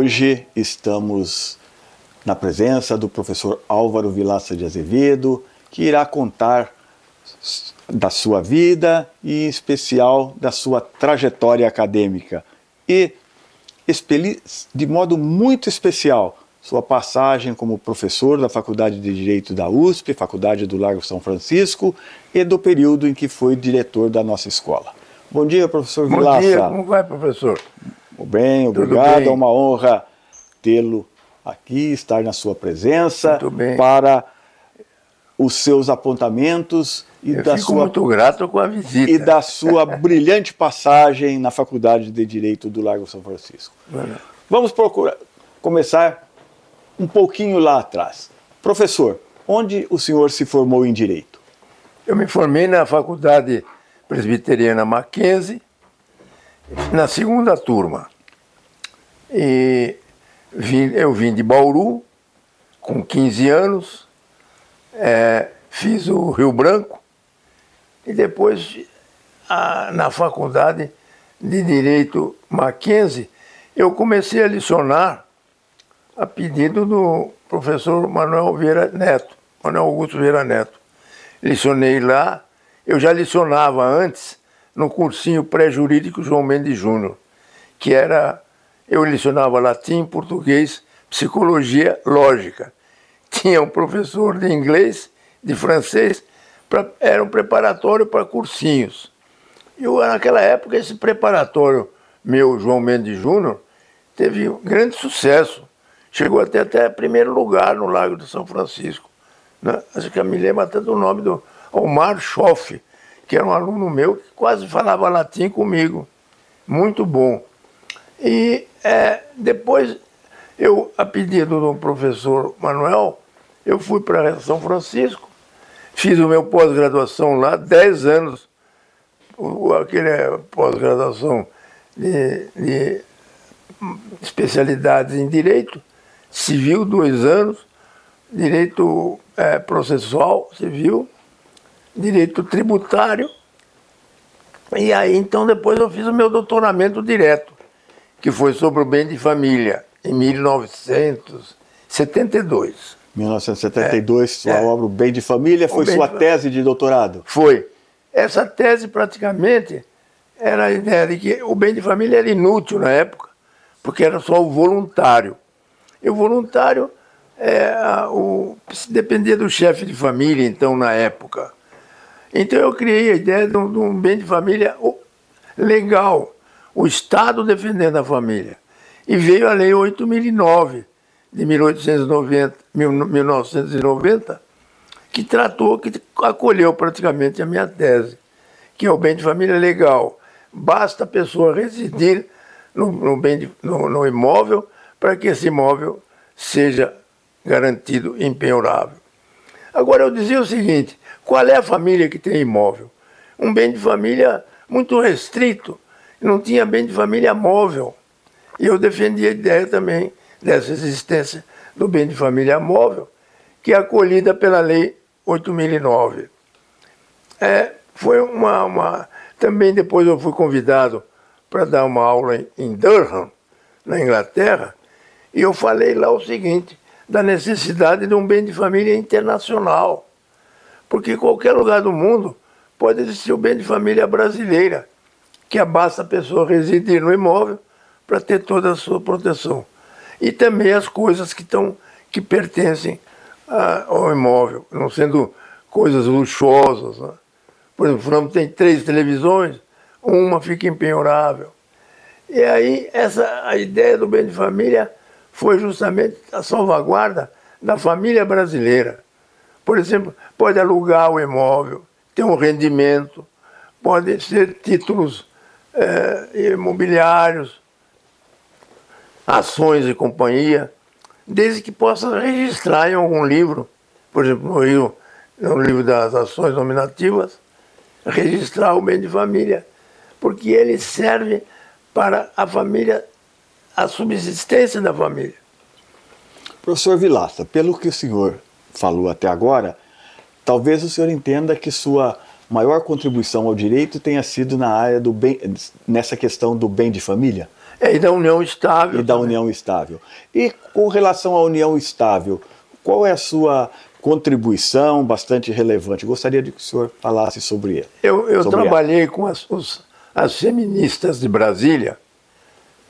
Hoje estamos na presença do professor Álvaro Vilaça de Azevedo, que irá contar da sua vida e, em especial, da sua trajetória acadêmica. E, de modo muito especial, sua passagem como professor da Faculdade de Direito da USP, Faculdade do Largo São Francisco, e do período em que foi diretor da nossa escola. Bom dia, professor Vilaça. Bom dia, como vai, professor? Bem, obrigado. É uma honra tê-lo aqui, estar na sua presença para os seus apontamentos e fico muito grato com a visita. E da sua brilhante passagem na Faculdade de Direito do Largo São Francisco. Vamos começar um pouquinho lá atrás. Professor, onde o senhor se formou em Direito? Eu me formei na Faculdade Presbiteriana Mackenzie, na segunda turma. E eu vim de Bauru, com 15 anos, fiz o Rio Branco, e depois, na Faculdade de Direito Mackenzie, eu comecei a licionar a pedido do professor Manuel Augusto Vieira Neto. Licionei lá, eu já licionava antes no cursinho pré-jurídico João Mendes Júnior, que eu licionava latim, português, psicologia, lógica. Tinha um professor de inglês, de francês, era um preparatório para cursinhos. E naquela época, esse preparatório meu, João Mendes Júnior, teve um grande sucesso. Chegou até primeiro lugar no Largo de São Francisco. Né? Acho que eu me lembro até do nome do Omar Schoff, que era um aluno meu que quase falava latim comigo. Muito bom. E depois, a pedido do professor Manuel, eu fui para São Francisco, fiz o meu pós-graduação lá, 10 anos, aquele pós-graduação de especialidades em Direito Civil, 2 anos, Direito Processual Civil, Direito Tributário, e aí então depois eu fiz o meu doutoramento direto, que foi sobre o bem de família, em 1972. 1972, sua obra O Bem de Família, foi sua tese de doutorado? Foi. Essa tese praticamente era a ideia de que o bem de família era inútil na época, porque era só o voluntário. E o voluntário dependia do chefe de família, então, na época. Então eu criei a ideia de um bem de família legal, o Estado defendendo a família. E veio a Lei 8.009, de 1990, que acolheu praticamente a minha tese, que é o bem de família legal. Basta a pessoa residir no imóvel para que esse imóvel seja garantido impenhorável. Agora eu dizia o seguinte, qual é a família que tem imóvel? Um bem de família muito restrito, não tinha bem de família móvel. E eu defendi a ideia também dessa existência do bem de família móvel, que é acolhida pela Lei 8.009. Também depois eu fui convidado para dar uma aula em Durham, na Inglaterra, e eu falei lá o seguinte, da necessidade de um bem de família internacional, porque em qualquer lugar do mundo pode existir o bem de família brasileira, que basta a pessoa residir no imóvel para ter toda a sua proteção. E também as coisas que pertencem ao imóvel, não sendo coisas luxuosas. Né? Por exemplo, o Fernando tem 3 televisões, uma fica impenhorável. E aí a ideia do bem de família foi justamente a salvaguarda da família brasileira. Por exemplo, pode alugar o imóvel, ter um rendimento, pode ser títulos imobiliários, ações de companhia, desde que possa registrar em algum livro, por exemplo, no livro das ações nominativas, registrar o bem de família, porque ele serve para a família, a subsistência da família. Professor Vilaça, pelo que o senhor falou até agora, talvez o senhor entenda que sua maior contribuição ao direito tenha sido na área do bem, nessa questão do bem de família? E da união estável. E da união estável. E com relação à união estável, qual é a sua contribuição bastante relevante? Gostaria de que o senhor falasse sobre ele. Eu trabalhei com as feministas de Brasília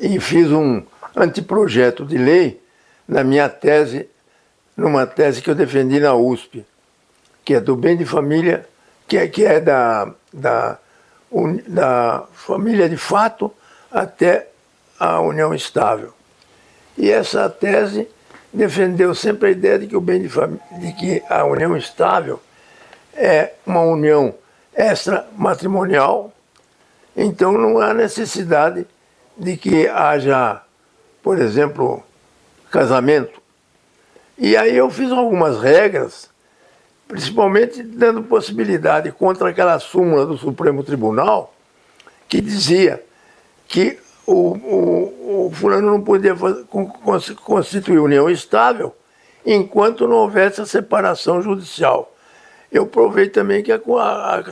e fiz um anteprojeto de lei na minha tese, numa tese que eu defendi na USP, que é do bem de família, que é da família de fato até a união estável. E essa tese defendeu sempre a ideia de que o bem de família, de que a união estável é uma união extramatrimonial, então não há necessidade de que haja, por exemplo, casamento. E aí eu fiz algumas regras, principalmente dando possibilidade contra aquela súmula do Supremo Tribunal que dizia que o fulano não podia constituir união estável enquanto não houvesse a separação judicial. Eu provei também que a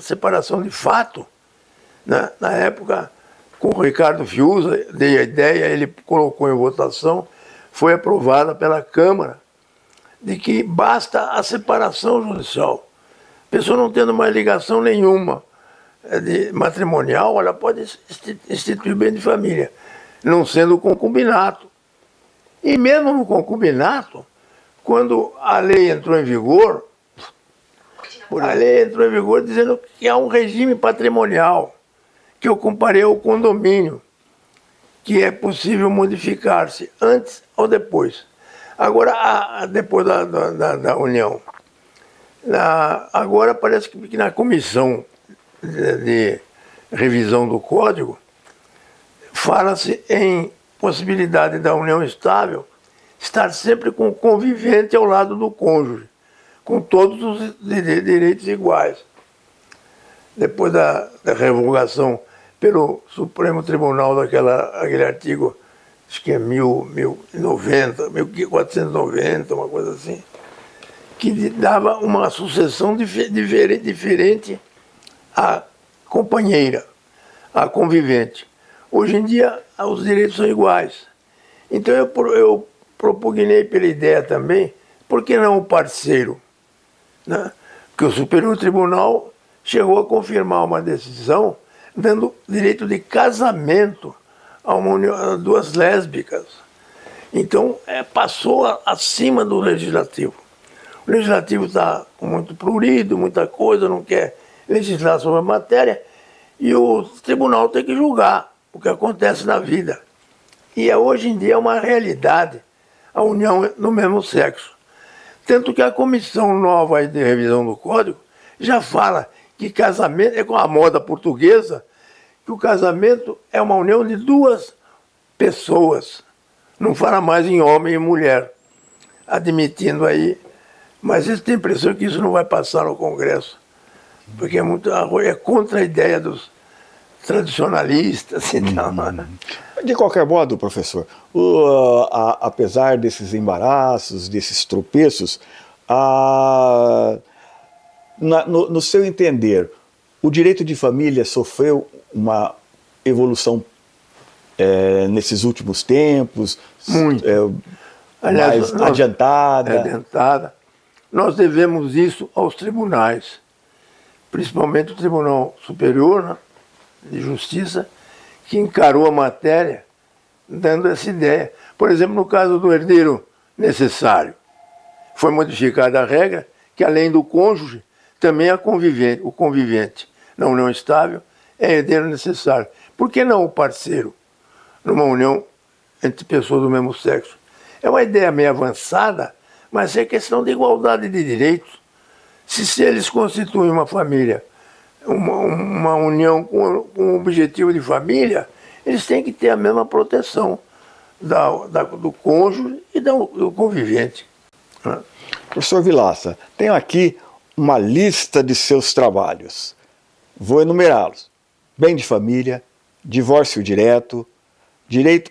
separação de fato, né, na época, com o Ricardo Fiuza, dei a ideia, ele colocou em votação, foi aprovada pela Câmara, de que basta a separação judicial. A pessoa não tendo mais ligação nenhuma de matrimonial, ela pode instituir bem de família, não sendo concubinato. E mesmo no concubinato, quando a lei entrou em vigor, dizendo que há um regime patrimonial, que eu comparei ao condomínio, que é possível modificar-se antes ou depois. Agora, depois da união. Agora parece que na comissão de revisão do Código, fala-se em possibilidade da união estável estar sempre com o convivente ao lado do cônjuge, com todos os direitos iguais. Depois da revogação pelo Supremo Tribunal daquele artigo, acho que é 1490, uma coisa assim, que dava uma sucessão diferente à companheira, à convivente. Hoje em dia, os direitos são iguais. Então eu propugnei pela ideia também, por que não o parceiro? Né? Porque o Superior Tribunal chegou a confirmar uma decisão dando direito de casamento a duas lésbicas. Então, passou acima do Legislativo. O Legislativo está muito prurido, muita coisa, não quer legislar sobre a matéria, e o tribunal tem que julgar o que acontece na vida. E hoje em dia é uma realidade a união no mesmo sexo. Tanto que a comissão nova de revisão do Código já fala que casamento é com a moda portuguesa, que o casamento é uma união de duas pessoas. Não fala mais em homem e mulher, admitindo aí. Mas eles têm a impressão que isso não vai passar no Congresso, porque é contra a ideia dos tradicionalistas. Então. De qualquer modo, professor, apesar desses embaraços, desses tropeços, no seu entender, o direito de família sofreu uma evolução nesses últimos tempos? Muito. Aliás, mais adiantada? Nós devemos isso aos tribunais, principalmente o Tribunal Superior, né, de Justiça, que encarou a matéria dando essa ideia. Por exemplo, no caso do herdeiro necessário, foi modificada a regra que, além do cônjuge, também o convivente na união estável é herdeiro necessário. Por que não o parceiro numa união entre pessoas do mesmo sexo? É uma ideia meio avançada, mas é questão de igualdade de direitos. Se eles constituem uma família, uma união com o objetivo de família, eles têm que ter a mesma proteção do cônjuge e do convivente. Professor Vilaça, tenho aqui uma lista de seus trabalhos. Vou enumerá-los: bem de família, divórcio direto, direito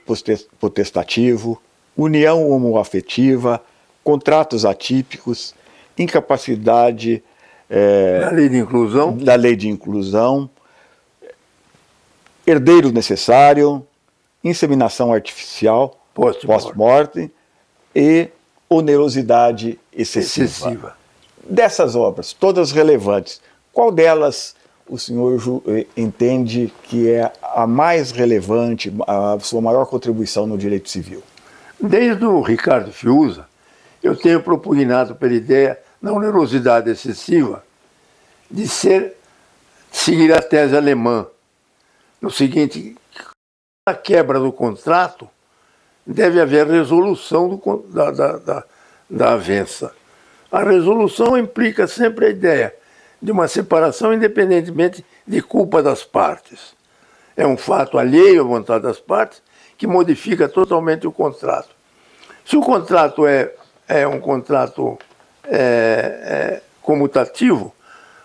potestativo, união homoafetiva, contratos atípicos, incapacidade da lei de inclusão, herdeiro necessário, inseminação artificial, Post-mortem. post-mortem e onerosidade excessiva. Dessas obras, todas relevantes, qual delas o senhor entende que é a mais relevante, a sua maior contribuição no direito civil? Desde o Ricardo Fiuza, eu tenho propugnado pela ideia da onerosidade excessiva de seguir a tese alemã, no seguinte: a quebra do contrato deve haver resolução da avença. A resolução implica sempre a ideia de uma separação independentemente de culpa das partes. É um fato alheio à vontade das partes que modifica totalmente o contrato. Se o contrato é um contrato comutativo,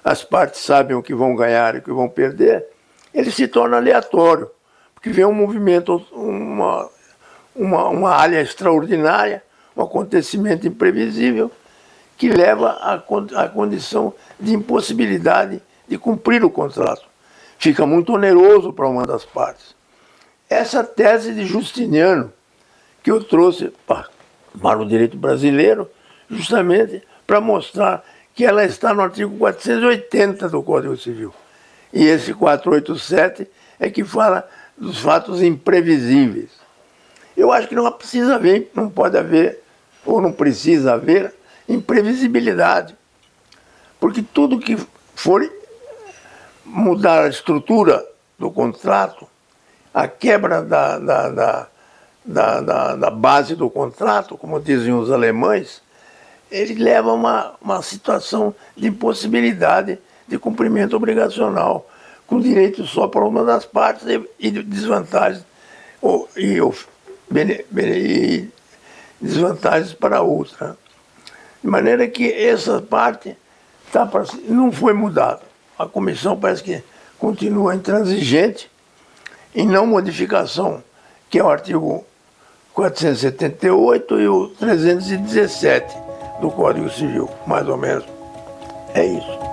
as partes sabem o que vão ganhar e o que vão perder, ele se torna aleatório, porque vem um movimento, uma área extraordinária, um acontecimento imprevisível, que leva à condição de impossibilidade de cumprir o contrato. Fica muito oneroso para uma das partes. Essa tese de Justiniano, que eu trouxe para o direito brasileiro, justamente para mostrar que ela está no artigo 480 do Código Civil. E esse 487 é que fala dos fatos imprevisíveis. Eu acho que não pode haver, ou não precisa haver, imprevisibilidade. Porque tudo que for mudar a estrutura do contrato, a quebra da base do contrato, como dizem os alemães, ele leva a uma situação de impossibilidade de cumprimento obrigacional, com direito só para uma das partes e desvantagens, e desvantagens para a outra. De maneira que essa parte não foi mudada. A comissão parece que continua intransigente em não modificação, que é o artigo 478 e o 317 do Código Civil, mais ou menos. É isso.